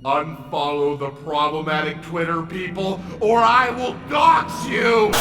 Unfollow the problematic Twitter people, or I will dox you!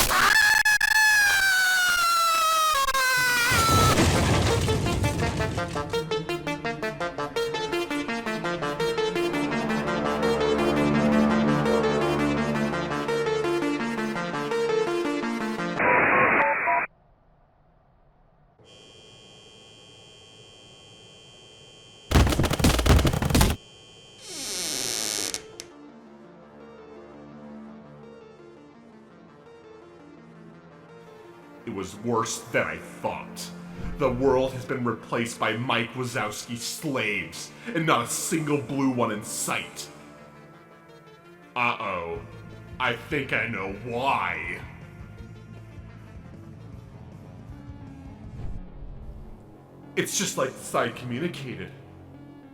It was worse than I thought. The world has been replaced by Mike Wazowski's slaves, and not a single blue one in sight. Uh-oh. I think I know why. It's just like the side communicated.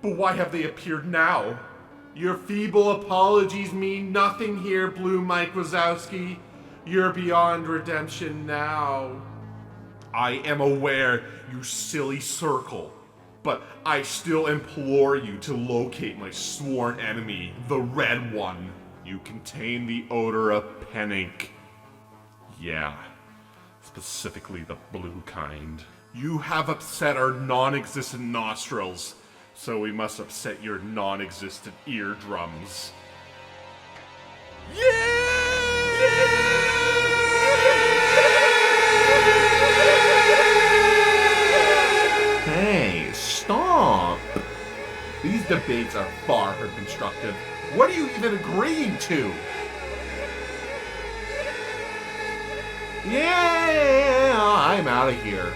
But why have they appeared now? Your feeble apologies mean nothing here, Blue Mike Wazowski. You're beyond redemption now. I am aware, you silly circle, but I still implore you to locate my sworn enemy, the Red One. You contain the odor of panic. Yeah, specifically the blue kind. You have upset our non-existent nostrils, so we must upset your non-existent eardrums. Yeah! Hey, stop! These debates are far from constructive. What are you even agreeing to? Yeah, I'm out of here.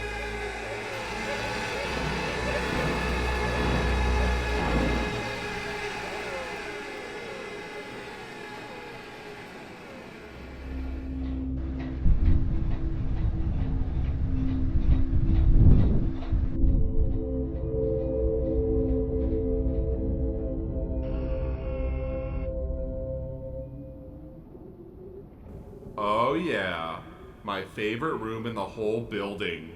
Oh yeah, my favorite room in the whole building.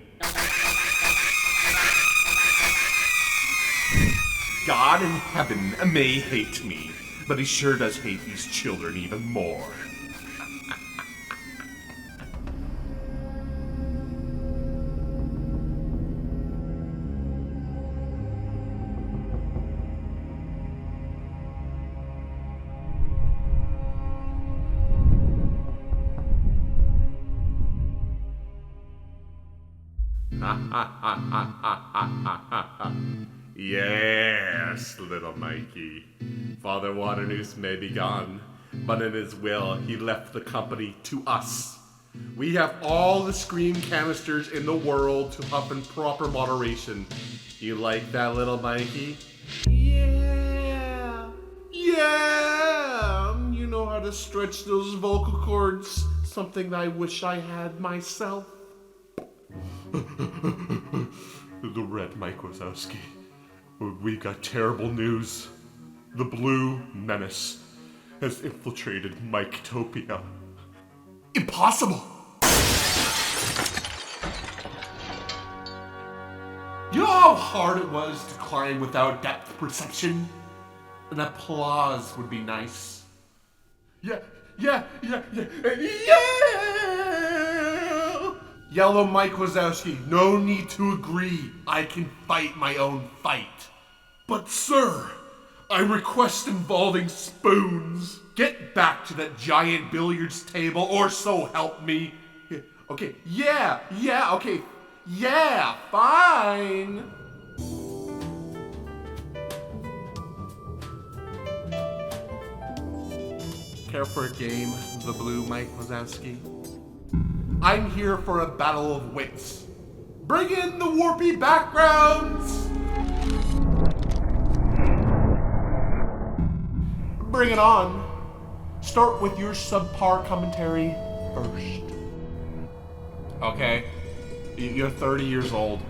God in heaven may hate me, but he sure does hate these children even more. Yes, little Mikey. Father Waternoose may be gone, but in his will, he left the company to us. We have all the scream canisters in the world to huff in proper moderation. You like that, little Mikey? Yeah. You know how to stretch those vocal cords. Something I wish I had myself. The Red Mike Wazowski. We've got terrible news. The Blue Menace has infiltrated Miketopia. Impossible! You know how hard it was to climb without depth perception? An applause would be nice. Yeah! Yellow Mike Wazowski, no need to agree. I can fight my own fight. But sir, I request involving spoons. Get back to that giant billiards table, or so help me. Okay, okay. Yeah, fine. Care for a game, the Blue Mike Wazowski? I'm here for a battle of wits. Bring in the warpy backgrounds! Bring it on. Start with your subpar commentary first. Okay, you're 30 years old.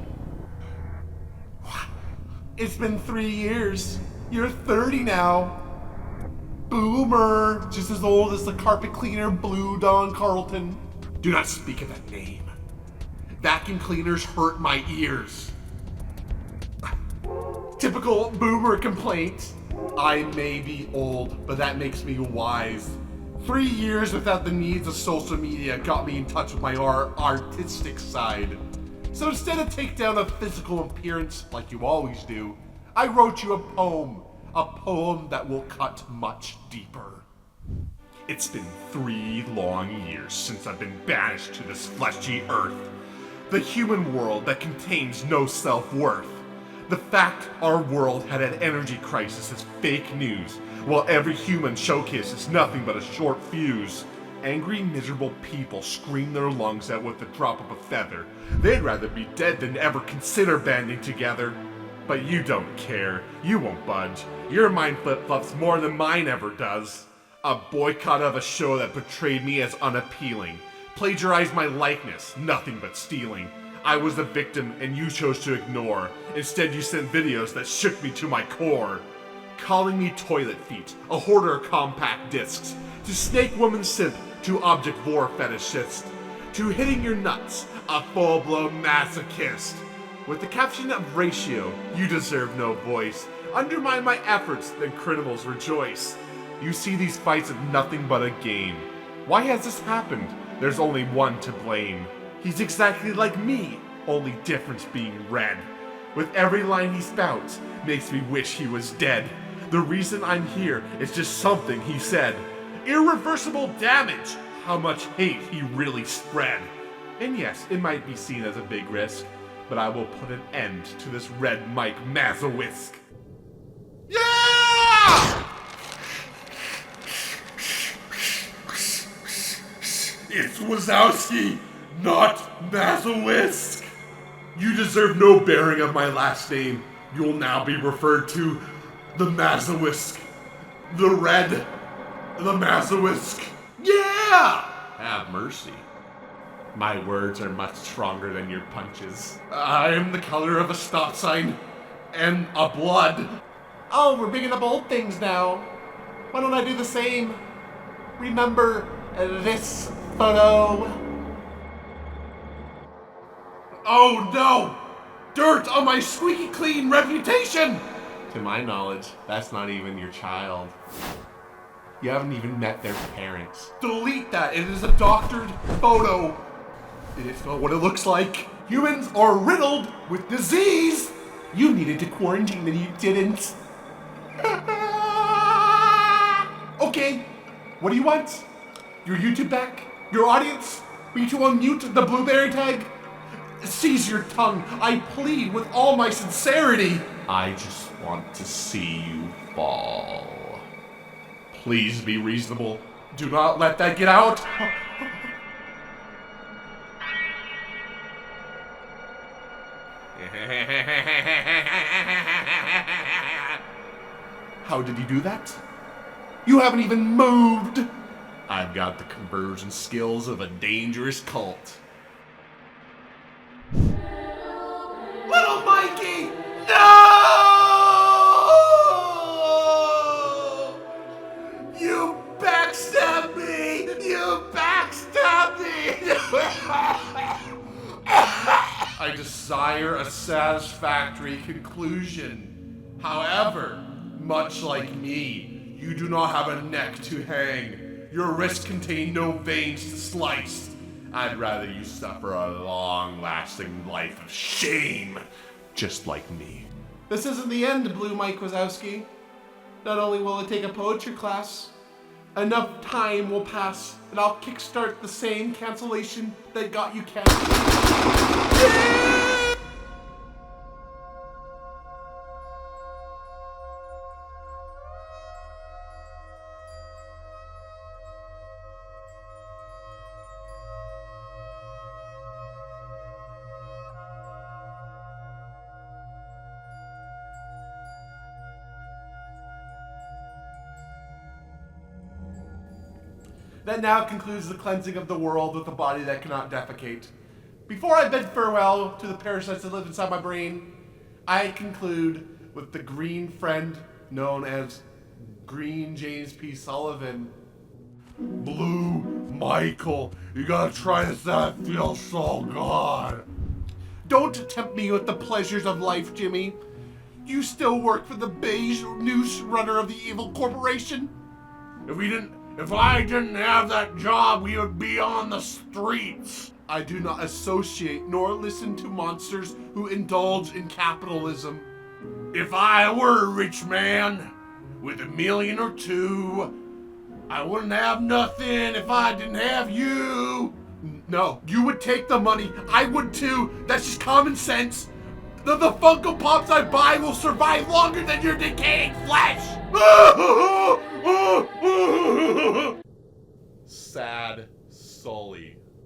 It's been 3 years. You're 30 now. Boomer, just as old as the carpet cleaner Blue Don Carlton. Do not speak of that name. Vacuum cleaners hurt my ears. Typical boomer complaint. I may be old, but that makes me wise. 3 years without the needs of social media got me in touch with my artistic side. So instead of take down a physical appearance like you always do, I wrote you a poem that will cut much deeper. It's been 3 long years since I've been banished to this fleshy earth, the human world that contains no self-worth. The fact our world had an energy crisis is fake news, while every human showcase is nothing but a short fuse. Angry, miserable people scream their lungs out with the drop of a feather. They'd rather be dead than ever consider banding together. But you don't care. You won't budge. Your mind flip-flops more than mine ever does. A boycott of a show that portrayed me as unappealing. Plagiarized my likeness, nothing but stealing. I was the victim and you chose to ignore. Instead you sent videos that shook me to my core. Calling me toilet feet, a hoarder of compact discs, to snake woman simp, to object vor fetishist, to hitting your nuts, a full-blown masochist. With the caption of ratio, you deserve no voice. Undermine my efforts, then criminals rejoice. You see these fights as nothing but a game. Why has this happened? There's only one to blame. He's exactly like me, only difference being red. With every line he spouts, makes me wish he was dead. The reason I'm here is just something he said. Irreversible damage! How much hate he really spread. And yes, it might be seen as a big risk, but I will put an end to this red mic masochist. Yeah! It's Wazowski, not masochist. You deserve no bearing of my last name. You'll now be referred to the masochist. The red, the masochist. Yeah! Have mercy. My words are much stronger than your punches. I am the color of a stop sign and a blood. Oh, we're bringing up old things now. Why don't I do the same? Remember this photo? Oh no! Dirt on my squeaky clean reputation! To my knowledge, that's not even your child. You haven't even met their parents. Delete that, it is a doctored photo. It's not what it looks like. Humans are riddled with disease! You needed to quarantine and you didn't. Okay, what do you want? Your YouTube back? Your audience? For you to unmute the blueberry tag? Seize your tongue, I plead with all my sincerity. I just want to see you fall. Please be reasonable. Do not let that get out. How did you do that? You haven't even moved. I've got the conversion skills of a dangerous cult. Little Mikey! No! You backstabbed me! You backstabbed me! I desire a satisfactory conclusion. However, much like me, you do not have a neck to hang. Your wrists contain no veins to slice. I'd rather you suffer a long-lasting life of shame, just like me. This isn't the end, Blue Mike Wazowski. Not only will it take a poetry class, enough time will pass and I'll kickstart the same cancellation that got you canceled. Yeah! That now concludes the cleansing of the world with a body that cannot defecate. Before I bid farewell to the parasites that live inside my brain, I conclude with the green friend known as Green James P. Sullivan. Blue Michael, you gotta try this out, it feels so good. Don't tempt me with the pleasures of life, Jimmy. You still work for the beige noose runner of the evil corporation? If I didn't have that job, we would be on the streets. I do not associate nor listen to monsters who indulge in capitalism. If I were a rich man with $1 million or $2 million, I wouldn't have nothing if I didn't have you. No, you would take the money. I would too. That's just common sense. The Funko Pops I buy will survive longer than your decaying flesh. Sad Sully.